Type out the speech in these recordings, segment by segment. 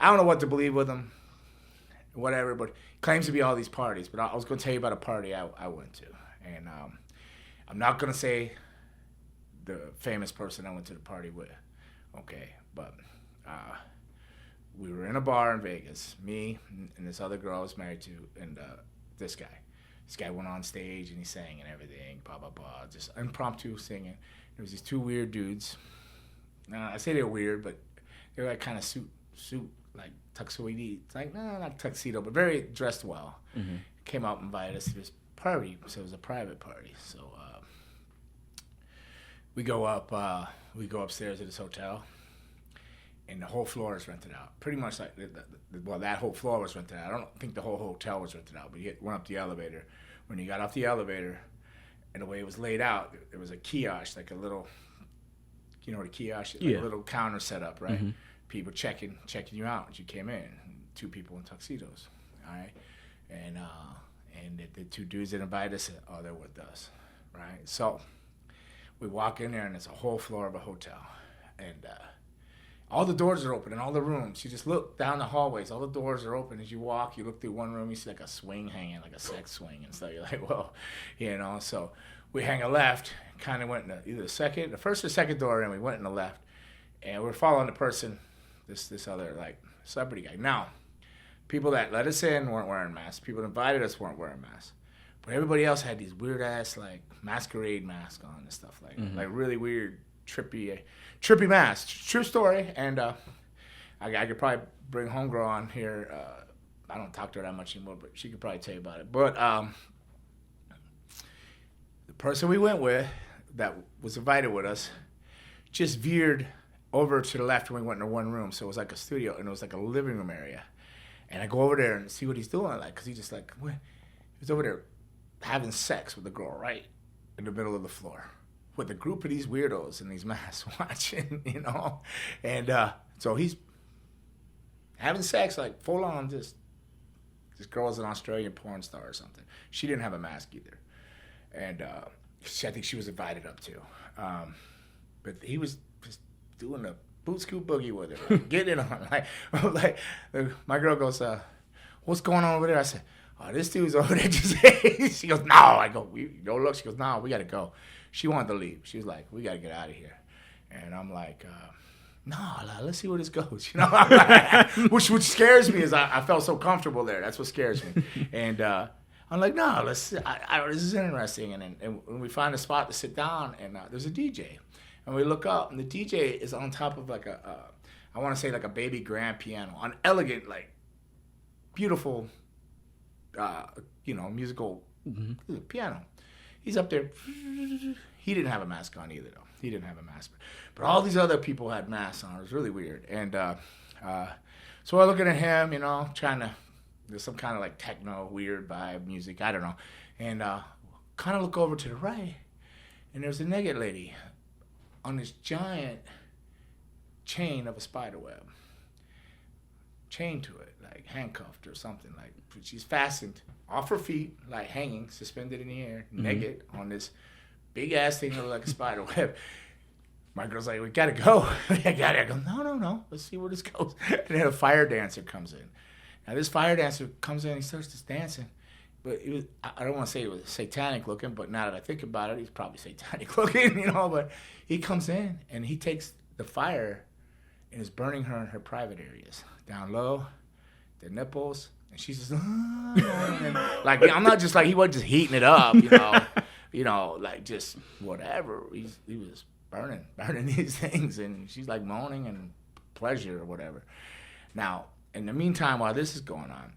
I don't know what to believe with him, whatever, but he claims to be all these parties. But I was going to tell you about a party I went to. And I'm not going to say the famous person I went to the party with, okay? But we were in a bar in Vegas, me and this other girl I was married to, and this guy. This guy went on stage and he sang and everything, blah, blah, blah, just impromptu singing. There was these two weird dudes. I say they're weird, but they're like kind of suit, like tuxedo, like, no, not tuxedo, but very dressed well. Mm-hmm. Came out and invited us to this party, so it was a private party. So we go upstairs to this hotel, and the whole floor is rented out. Pretty much like, that whole floor was rented out. I don't think the whole hotel was rented out, but you went up the elevator. When you got off the elevator, and the way it was laid out, there was a kiosk, like a little, you know what a kiosk is? Like a little counter set up, right? Mm-hmm. People checking you out as you came in. Two people in tuxedos, all right? And the two dudes that invited us, they're with us, right? So we walk in there, and it's a whole floor of a hotel. And all the doors are open in all the rooms. You just look down the hallways. All the doors are open. As you walk, you look through one room, you see like a swing hanging, like a sex swing. And so you're like, whoa, you know. So we hang a left, kind of went in either the first or second door, and we went in the left. And we're following the person, this other, like, celebrity guy. Now, people that let us in weren't wearing masks. People that invited us weren't wearing masks. But everybody else had these weird-ass, like, masquerade masks on and stuff, like, like really weird, trippy masks. True story. And I could probably bring Homegirl on here. I don't talk to her that much anymore, but she could probably tell you about it. But the person we went with that was invited with us just veered over to the left when we went into one room. So it was like a studio, and it was like a living room area. And I go over there and see what he's doing, like, because he's just like, what? He's over there having sex with a girl right in the middle of the floor with a group of these weirdos in these masks watching, you know. And so he's having sex, like, full on, just, this girl's an Australian porn star or something. She didn't have a mask either. And I think she was invited up too. But he was just doing a boot scoot boogie with her, like, getting it on. Like, my girl goes, what's going on over there? I said, oh, this dude's over there just, she goes, no. I go, go look. She goes, no, we got to go. She wanted to leave. She was like, we got to get out of here. And I'm like, no, let's see where this goes. You know, which scares me is I felt so comfortable there. That's what scares me. And I'm like, no, this is interesting. And when we find a spot to sit down, and there's a DJ. And we look up, and the DJ is on top of like I want to say like a baby grand piano, an elegant, like, beautiful, musical piano. He's up there. He didn't have a mask on either, though. He didn't have a mask. But all these other people had masks on. It was really weird. And so we're looking at him, you know, there's some kind of like techno, weird vibe music, I don't know. And kind of look over to the right, and there's a naked lady on this giant chain of a spider web. Chained to it, like handcuffed or something. Like, she's fastened off her feet, like hanging, suspended in the air, naked, on this big ass thing that looked like a spider web. My girl's like, we gotta go. I go, no, let's see where this goes. And then a fire dancer comes in. Now this fire dancer comes in, he starts just dancing. But it was, I don't want to say it was satanic looking, but now that I think about it, he's probably satanic looking, you know. But he comes in and he takes the fire and is burning her in her private areas. Down low, the nipples, and she's just, and like, I'm not just like, he wasn't just heating it up, you know, like just whatever. He was burning these things, and she's like moaning and pleasure or whatever. Now, in the meantime, while this is going on,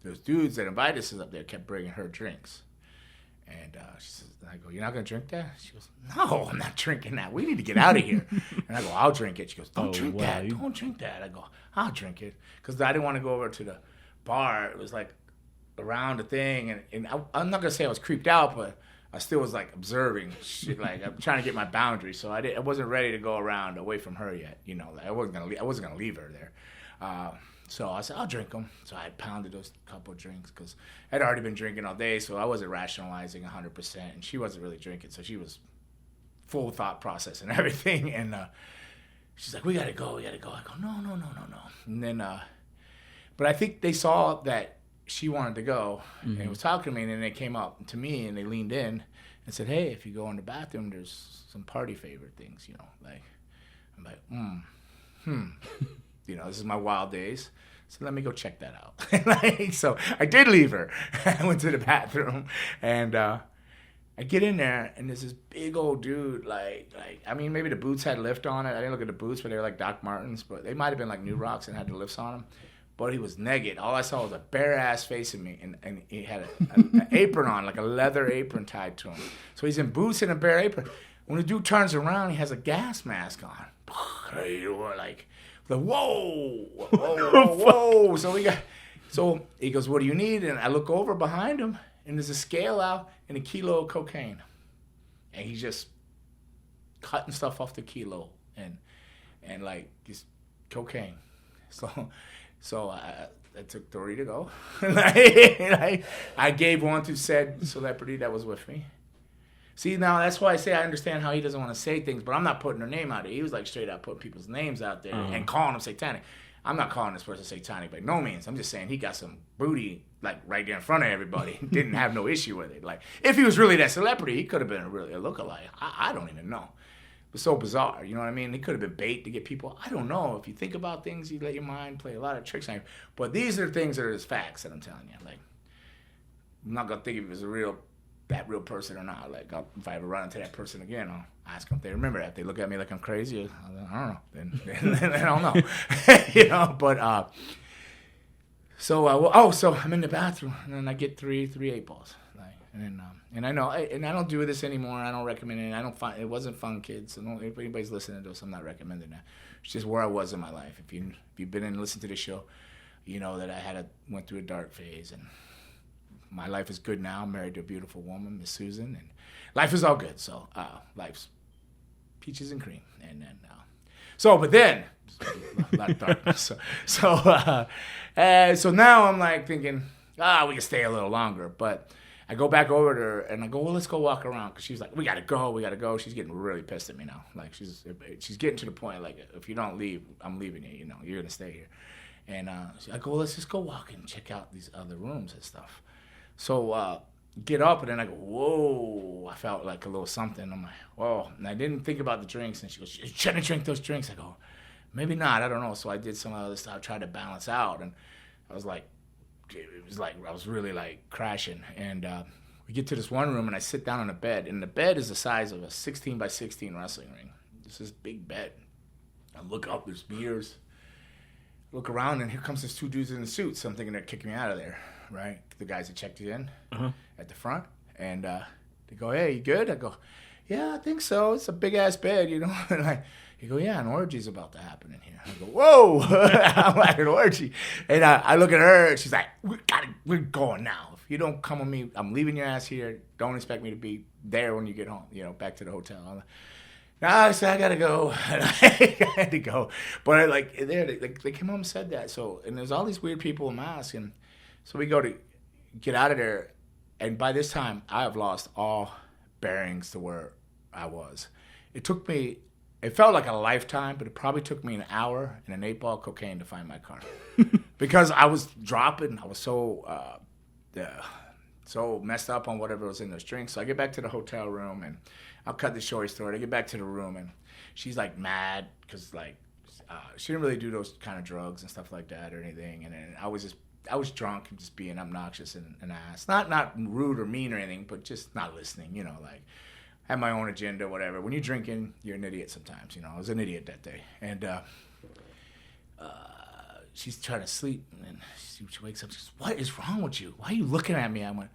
those dudes that invited us up there kept bringing her drinks. And she says, I go, you're not going to drink that? She goes, no, I'm not drinking that. We need to get out of here. And I go, I'll drink it. She goes, don't drink that. Don't drink that. I go, I'll drink it. Because I didn't want to go over to the bar. It was like around the thing. And I'm not going to say I was creeped out, but I still was like observing shit. Like, I'm trying to get my boundaries. So I wasn't ready to go around away from her yet. You know, like I wasn't going to leave her there. So I said, I'll drink them. So I pounded those couple of drinks because I'd already been drinking all day, so I wasn't rationalizing 100%. And she wasn't really drinking, so she was full thought process and everything. And She's like, we gotta go. I go, no. And then, but I think they saw that she wanted to go and was talking to me, and then they came up to me and they leaned in and said, hey, if you go in the bathroom, there's some party favorite things, like, I'm like, this is my wild days. So let me go check that out. So I did leave her. I went to the bathroom, and I get in there, and there's this big old dude, I mean, maybe the boots had lift on it. I didn't look at the boots, but they were like Doc Martens, but they might have been like New Rocks and had the lifts on them. But he was naked. All I saw was a bare ass facing me, and he had an apron on, like a leather apron tied to him. So he's in boots and a bare apron. When the dude turns around, he has a gas mask on. Like whoa. So he goes, what do you need? And I look over behind him, and there's a scale out and a kilo of cocaine. And he's just cutting stuff off the kilo and like just cocaine. So I took 30 to go. I gave one to said celebrity that was with me. See, now that's why I say I understand how he doesn't want to say things, but I'm not putting her name out there. He was like straight out putting people's names out there and calling them satanic. I'm not calling this person satanic by no means. I'm just saying he got some booty like right there in front of everybody. Didn't have no issue with it. Like if he was really that celebrity, he could have been really a lookalike. I don't even know. It was so bizarre, you know what I mean? He could have been bait to get people. I don't know. If you think about things, you let your mind play a lot of tricks on you. But these are things that are just facts that I'm telling you. Like I'm not gonna think if it's that real person or not. Like if I ever run into that person again, I'll ask them if they remember that. If they look at me like I'm crazy, I don't know. Then I don't know. But so I'm in the bathroom and then I get three 8-balls. And I know, and I don't do this anymore. I don't recommend it. I don't find it wasn't fun, kids. So if anybody's listening to this, I'm not recommending that. It's just where I was in my life. If you've been in and listened to this show, you know that I went through a dark phase, and my life is good now. I'm married to a beautiful woman, Miss Susan, and life is all good. So life's peaches and cream, and then but then a lot of darkness. So now I'm like thinking, we can stay a little longer, but. I go back over to her and I go, well, let's go walk around. Because she's like, we got to go. She's getting really pissed at me now. Like, she's getting to the point, like, if you don't leave, I'm leaving you. You're going to stay here. And I go, well, let's just go walk and check out these other rooms and stuff. So get up, and then I go, whoa. I felt like a little something. I'm like, whoa. And I didn't think about the drinks. And she goes, you shouldn't drink those drinks. I go, maybe not. I don't know. So I did some other stuff, tried to balance out. And I was like, it was like I was really like crashing, and we get to this one room and I sit down on a bed, and the bed is the size of a 16 by 16 wrestling ring. It's this big bed. I look up, there's mirrors. Look around, and here comes these two dudes in suits. So I'm thinking they're kicking me out of there, right? The guys that checked you in at the front, and they go, "Hey, you good?" I go, "Yeah, I think so. It's a big ass bed, And you go, yeah, an orgy's about to happen in here. I go, whoa, I'm like an orgy. And I look at her, and she's like, we're going now. If you don't come with me, I'm leaving your ass here. Don't expect me to be there when you get home, back to the hotel. I'm like, no, I said, I got to go. And I had to go. But they came home and said that. So, and there's all these weird people in masks. And so we go to get out of there. And by this time, I have lost all bearings to where I was. It felt like a lifetime, but it probably took me an hour and an 8-ball cocaine to find my car. Because I was dropping. I was so messed up on whatever was in those drinks. So I get back to the hotel room, and I'll cut the short story. I get back to the room, and she's like mad because she didn't really do those kind of drugs and stuff like that or anything. And then I was drunk and just being obnoxious and an ass. Not rude or mean or anything, but just not listening, had my own agenda, whatever. When you're drinking, you're an idiot sometimes. I was an idiot that day. And she's trying to sleep, and she wakes up. She goes, what is wrong with you? Why are you looking at me? I went,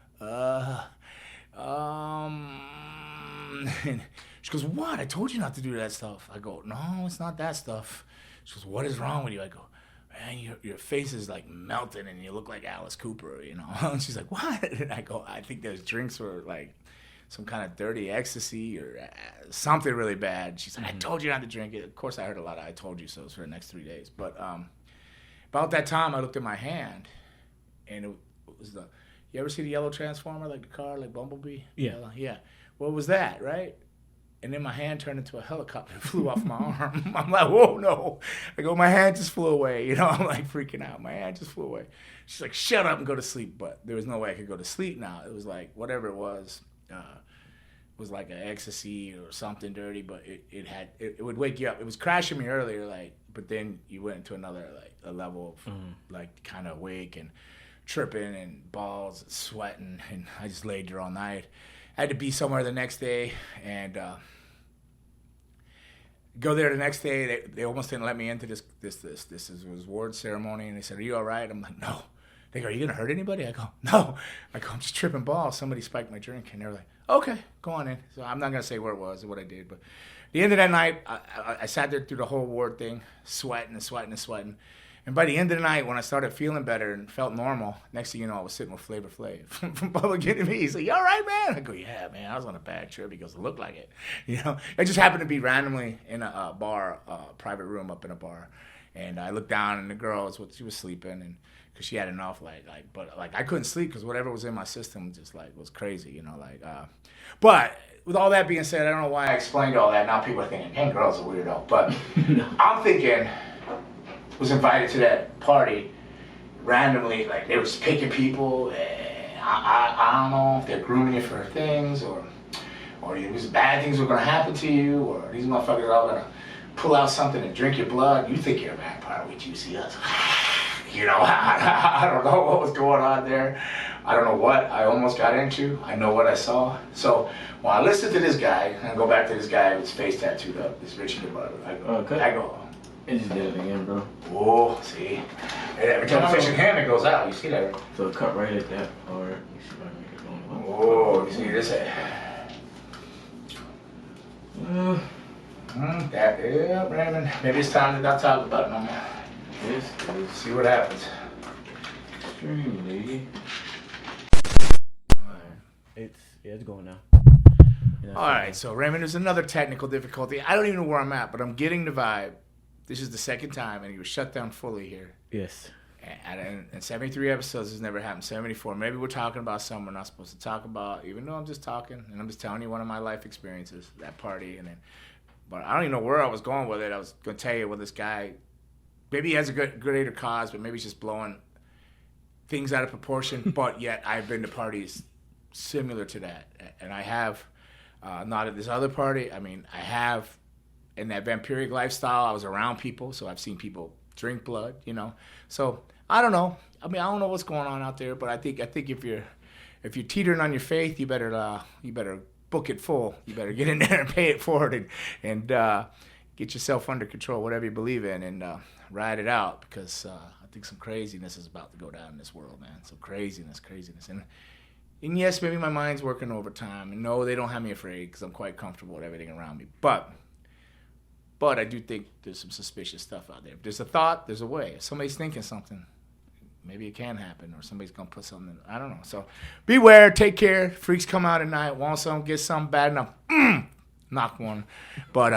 and she goes, what? I told you not to do that stuff. I go, no, it's not that stuff. She goes, what is wrong with you? I go, man, your face is like melting, and you look like Alice Cooper, And she's like, what? And I go, I think those drinks were like some kind of dirty ecstasy or something really bad. She's like, I told you not to drink it. Of course, I heard a lot of I told you so's for the next 3 days. But about that time, I looked at my hand, and it was you ever see the yellow transformer, like the car, like Bumblebee? Yeah. Yeah. What was that, right? And then my hand turned into a helicopter and flew off my arm. I'm like, whoa, no. I go, my hand just flew away. I'm like freaking out. My hand just flew away. She's like, shut up and go to sleep. But there was no way I could go to sleep now. It was like, whatever it was like an ecstasy or something dirty, but it would wake you up. It was crashing me earlier, but then you went into another, a level of, kind of awake and tripping and balls and sweating. And I just laid there all night. I had to be somewhere the next day, and go there the next day. They almost didn't let me into this was ward ceremony, and they said, "Are you all right?" I'm like, "No." They go, "Are you gonna hurt anybody?" I go, "No." I go, "I'm just tripping balls. Somebody spiked my drink," and they were like, "Okay, go on in." So I'm not gonna say where it was or what I did, but at the end of that night, I sat there through the whole ward thing, sweating and sweating and sweating. And by the end of the night, when I started feeling better and felt normal, next thing you know, I was sitting with Flavor Flav from Public Enemy. He's like, "You all right, man?" I go, "Yeah, man, I was on a bad trip." He goes, "It looked like it." I just happened to be randomly in a bar, private room up in a bar. And I looked down, and the girl, she was sleeping, and because she had enough, but I couldn't sleep because whatever was in my system just, was crazy, But with all that being said, I don't know why I explained all that. Now people are thinking, Gangrel's a weirdo. But I'm thinking, was invited to that party randomly, they were just picking people. I don't know if they're grooming you for things, or these bad things were going to happen to you, or these motherfuckers are going to pull out something and drink your blood. You think you're a vampire, wait till you see us. I don't know what was going on there. I don't know what I almost got into. I know what I saw. So when I listened to this guy, and I go back to this guy with his face tattooed up, this Richard brother, I go, it just did it again, bro. Whoa, see? Every time I fish in hand, it goes out. You see that? Right? So cut right at that part. You see if I can make it going. Whoa, you see this? Yeah, Raymond. Maybe it's time to not talk about it no more. This is... See what happens. Extremely... Alright. It's going now. Alright, so Raymond, there's another technical difficulty. I don't even know where I'm at, but I'm getting the vibe. This is the second time, and he was shut down fully here. Yes. And 73 episodes has never happened. 74. Maybe we're talking about something we're not supposed to talk about, even though I'm just talking, and I'm just telling you one of my life experiences, that party. But I don't even know where I was going with it. I was going to tell you, this guy, maybe he has a greater cause, but maybe he's just blowing things out of proportion. But yet I've been to parties similar to that. And I have, not at this other party. I mean, I have, in that vampiric lifestyle, I was around people, so I've seen people drink blood, So I don't know. I mean, I don't know what's going on out there, but I think if you're teetering on your faith, you better book it full. You better get in there and pay it forward and get yourself under control, whatever you believe in, and ride it out, because I think some craziness is about to go down in this world, man. Some craziness. And yes, maybe my mind's working overtime, and no, they don't have me afraid because I'm quite comfortable with everything around me. But I do think there's some suspicious stuff out there. If there's a thought, there's a way. If somebody's thinking something, maybe it can happen, or somebody's going to put something in. I don't know. So beware, take care. Freaks come out at night, want something, get something bad enough. Knock one. But